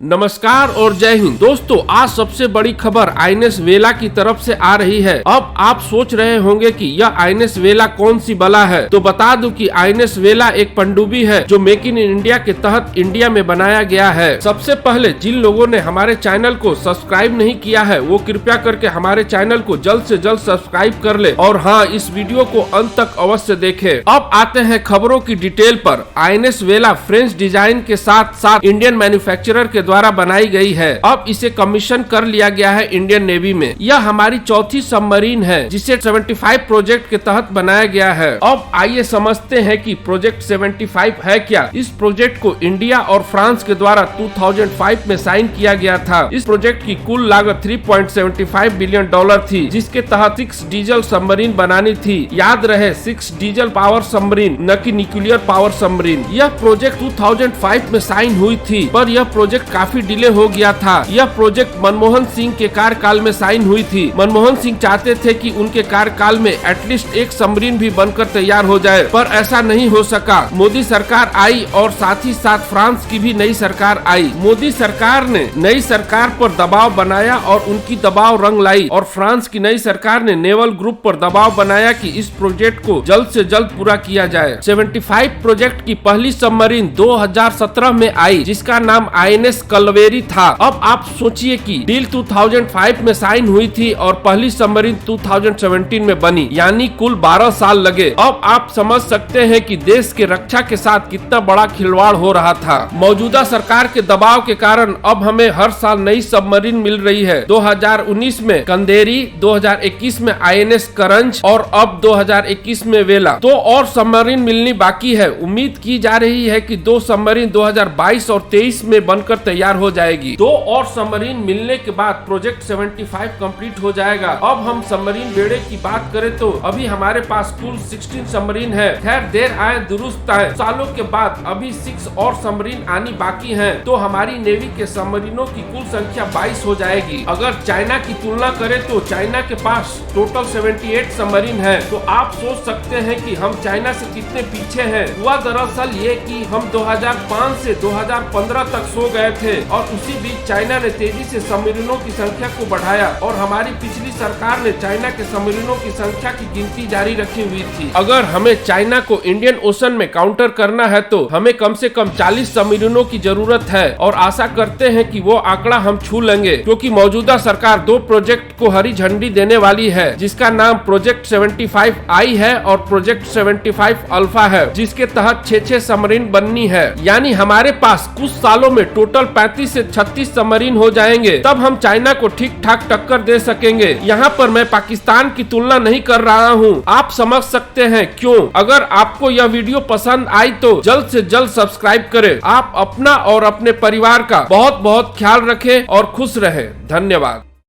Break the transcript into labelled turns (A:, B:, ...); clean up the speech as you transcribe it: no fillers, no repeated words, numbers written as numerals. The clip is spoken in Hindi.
A: नमस्कार और जय हिंद दोस्तों। आज सबसे बड़ी खबर आईएनएस वेला की तरफ से आ रही है। अब आप सोच रहे होंगे कि यह आईएनएस वेला कौन सी बला है, तो बता दूं कि आईएनएस वेला एक पनडुब्बी है जो मेक इन इंडिया के तहत इंडिया में बनाया गया है। सबसे पहले जिन लोगों ने हमारे चैनल को सब्सक्राइब नहीं किया है वो कृपया करके हमारे चैनल को जल्द से जल्द सब्सक्राइब कर ले और हाँ, इस वीडियो को अंत तक अवश्य देखें। अब आते हैं खबरों की डिटेल पर। आईएनएस वेला फ्रेंच डिजाइन के साथ साथ इंडियन मैन्युफैक्चरर के द्वारा बनाई गई है। अब इसे कमीशन कर लिया गया है इंडियन नेवी में। यह हमारी चौथी सबमरीन है जिसे 75 प्रोजेक्ट के तहत बनाया गया है। अब आइए समझते हैं कि प्रोजेक्ट 75 है क्या। इस प्रोजेक्ट को इंडिया और फ्रांस के द्वारा 2005 में साइन किया गया था। इस प्रोजेक्ट की कुल लागत $3.75 बिलियन थी, जिसके तहत 6 डीजल सबमरीन बनानी थी। याद रहे 6 डीजल पावर सबमरीन, न कि न्यूक्लियर पावर सबमरीन। यह प्रोजेक्ट 2005 में साइन हुई थी, पर यह प्रोजेक्ट काफी डिले हो गया था। यह प्रोजेक्ट मनमोहन सिंह के कार्यकाल में साइन हुई थी। मनमोहन सिंह चाहते थे कि उनके कार्यकाल में एटलीस्ट एक सबमरीन भी बनकर तैयार हो जाए, पर ऐसा नहीं हो सका। मोदी सरकार आई और साथ ही साथ फ्रांस की भी नई सरकार आई। मोदी सरकार ने नई सरकार पर दबाव बनाया और उनकी दबाव रंग लाई, और फ्रांस की नई सरकार ने नेवल ग्रुप पर दबाव बनाया कि इस प्रोजेक्ट को जल्द से जल्द पूरा किया जाए। 75 प्रोजेक्ट की पहली सबमरीन 2017 में आई, जिसका नाम आईएनएस कलवेरी था। अब आप सोचिए कि डील 2005 में साइन हुई थी और पहली सबमरीन 2017 में बनी, यानी कुल 12 साल लगे। अब आप समझ सकते हैं कि देश के रक्षा के साथ कितना बड़ा खिलवाड़ हो रहा था। मौजूदा सरकार के दबाव के कारण अब हमें हर साल नई सबमरीन मिल रही है। 2019 में कंदेरी, 2021 में आईएनएस करंज और अब 2021 में वेला। 2 और सबमरीन मिलनी बाकी है। उम्मीद की जा रही है कि 2 सबमरीन 2022 और 23 में बनकर तैयार हो जाएगी। 2 और सबमरीन मिलने के बाद प्रोजेक्ट 75 कंप्लीट हो जाएगा। अब हम सबमरीन बेड़े की बात करें तो अभी हमारे पास कुल 16 सबमरीन है। खैर, देर आए दुरुस्त आए। सालों के बाद अभी 6 और सबमरीन आनी बाकी हैं, तो हमारी नेवी के सबमरीनों की कुल संख्या 22 हो जाएगी। अगर चाइना की तुलना करें तो चाइना के पास टोटल 78 सबमरीन है। तो आप सोच सकते हैं कि हम चाइना से कितने पीछे हैं। हुआ दरअसल ये कि हम 2005 से 2015 तक सो गए थे और उसी बीच चाइना ने तेजी से सबमरीनों की संख्या को बढ़ाया और हमारी पिछली सरकार ने चाइना के सबमरीनों की संख्या की गिनती जारी रखी हुई थी। अगर हमें चाइना को इंडियन ओशन में काउंटर करना है तो हमें कम से कम 40 सबमरीनों की जरूरत है, और आशा करते हैं कि वो आंकड़ा हम छू लेंगे, क्योंकि मौजूदा सरकार 2 प्रोजेक्ट को हरी झंडी देने वाली है, जिसका नाम प्रोजेक्ट 75I है और प्रोजेक्ट 75 अल्फा है, जिसके तहत 6 सबमरीन बननी है। यानी हमारे पास कुछ सालों में टोटल 35 से 36 सबमरीन हो जाएंगे। तब हम चाइना को ठीक ठाक टक्कर दे सकेंगे। यहाँ पर मैं पाकिस्तान की तुलना नहीं कर रहा हूँ। आप समझ सकते हैं क्यों। अगर आपको यह वीडियो पसंद आई तो जल्द से जल्द सब्सक्राइब करें। आप अपना और अपने परिवार का बहुत बहुत ख्याल रखें और खुश रहें। धन्यवाद।